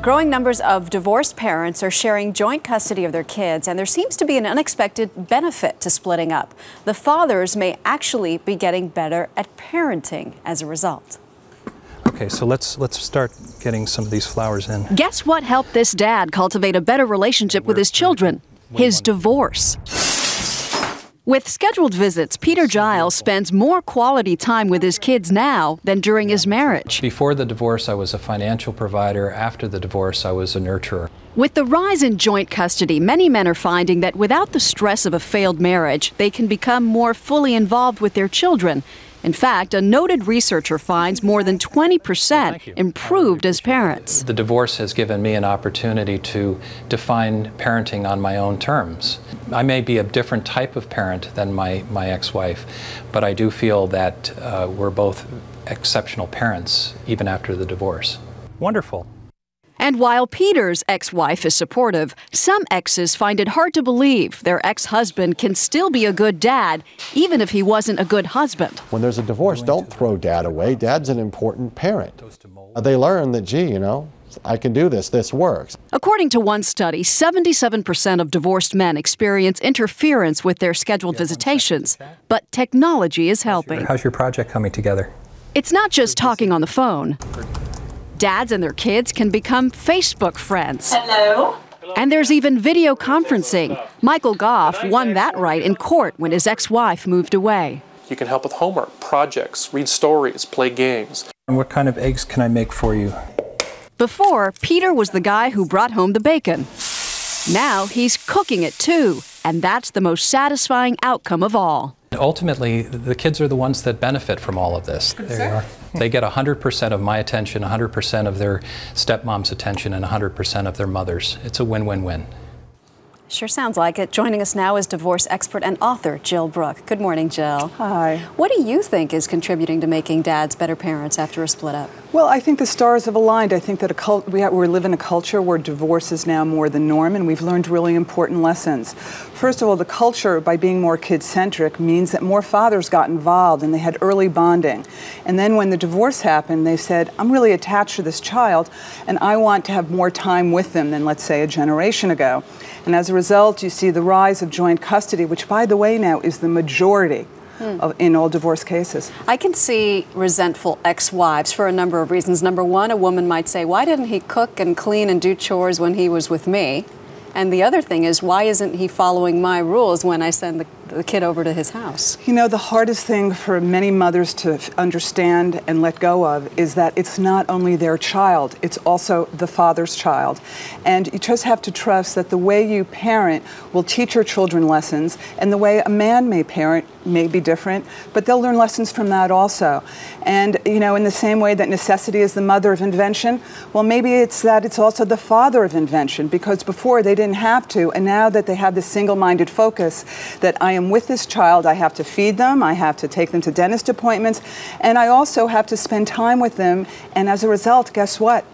Growing numbers of divorced parents are sharing joint custody of their kids, and there seems to be an unexpected benefit to splitting up. The fathers may actually be getting better at parenting as a result. Okay, so let's start getting some of these flowers in. Guess what helped this dad cultivate a better relationship with his children? His divorce. With scheduled visits, Peter Giles spends more quality time with his kids now than during his marriage. Before the divorce, I was a financial provider. After the divorce, I was a nurturer. With the rise in joint custody, many men are finding that without the stress of a failed marriage, they can become more fully involved with their children. In fact, a noted researcher finds more than 20% improved as parents. The divorce has given me an opportunity to define parenting on my own terms. I may be a different type of parent than my ex-wife, but I do feel that we're both exceptional parents even after the divorce. Wonderful. And while Peter's ex-wife is supportive, some exes find it hard to believe their ex-husband can still be a good dad, even if he wasn't a good husband. When there's a divorce, don't throw dad away. Dad's an important parent. They learn that, gee, I can do this. This works. According to one study, 77% of divorced men experience interference with their scheduled visitations, but technology is helping. How's your project coming together? It's not just talking on the phone. Dads and their kids can become Facebook friends. Hello. And there's even video conferencing. Michael Goff won that right in court when his ex-wife moved away. You can help with homework, projects, read stories, play games. And what kind of eggs can I make for you? Before, Peter was the guy who brought home the bacon. Now he's cooking it too, and that's the most satisfying outcome of all. Ultimately, the kids are the ones that benefit from all of this. There you are. They get 100% of my attention, 100% of their stepmom's attention, and 100% of their mother's. It's a win-win-win. Sure sounds like it. Joining us now is divorce expert and author Jill Brooke. Good morning, Jill. Hi. What do you think is contributing to making dads better parents after a split up? Well, I think the stars have aligned. I think that we live in a culture where divorce is now more the norm, and we've learned really important lessons. First of all, the culture, by being more kid-centric, means that more fathers got involved and they had early bonding. And then when the divorce happened, they said, I'm really attached to this child, and I want to have more time with them than, let's say, a generation ago. And as a result, you see the rise of joint custody, which, by the way, now is the majority in all divorce cases. I can see resentful ex-wives for a number of reasons. Number one, a woman might say, why didn't he cook and clean and do chores when he was with me? And the other thing is, why isn't he following my rules when I send the kid over to his house? You know, the hardest thing for many mothers to understand and let go of is that it's not only their child, it's also the father's child. And you just have to trust that the way you parent will teach your children lessons, and the way a man may parent may be different, but they'll learn lessons from that also. And, in the same way that necessity is the mother of invention, well, maybe it's also the father of invention, because before they didn't have to, and now that they have this single-minded focus that I am with this child, I have to feed them, I have to take them to dentist appointments, and I also have to spend time with them, and as a result, guess what?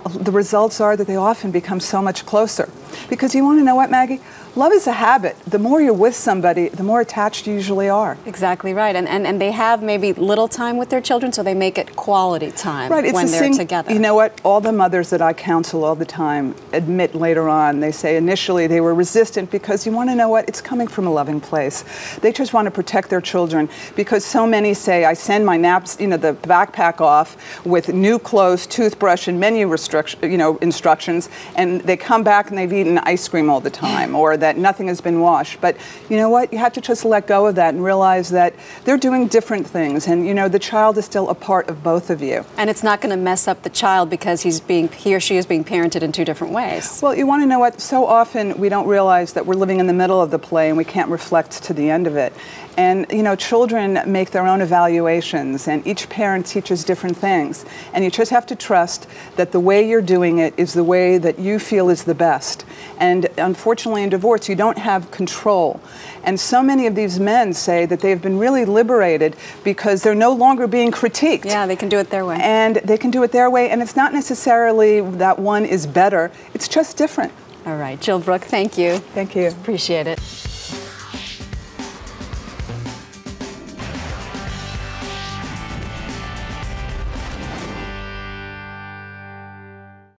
The results are that they often become so much closer. Because you want to know what, Maggie? Love is a habit. The more you're with somebody, the more attached you usually are. Exactly right. And they have maybe little time with their children, so they make it quality time when they're together. You know what? All the mothers that I counsel all the time admit later on, they say initially they were resistant because you want to know what? It's coming from a loving place. They just want to protect their children because so many say, I send my naps, the backpack off with new clothes, toothbrush, and menu instructions, and they come back and they've eaten ice cream all the time, or that nothing has been washed. But you know what? You have to just let go of that and realize that they're doing different things, and the child is still a part of both of you. And it's not going to mess up the child because he or she is being parented in two different ways. Well, you want to know what? So often we don't realize that we're living in the middle of the play and we can't reflect to the end of it. And, children make their own evaluations, and each parent teaches different things. And you just have to trust that the way you're doing it is the way that you feel is the best. And unfortunately, in divorce, you don't have control. And so many of these men say that they've been really liberated because they're no longer being critiqued. Yeah, they can do it their way. And they can do it their way, and it's not necessarily that one is better. It's just different. All right, Jill Brooke, thank you. Thank you. Appreciate it.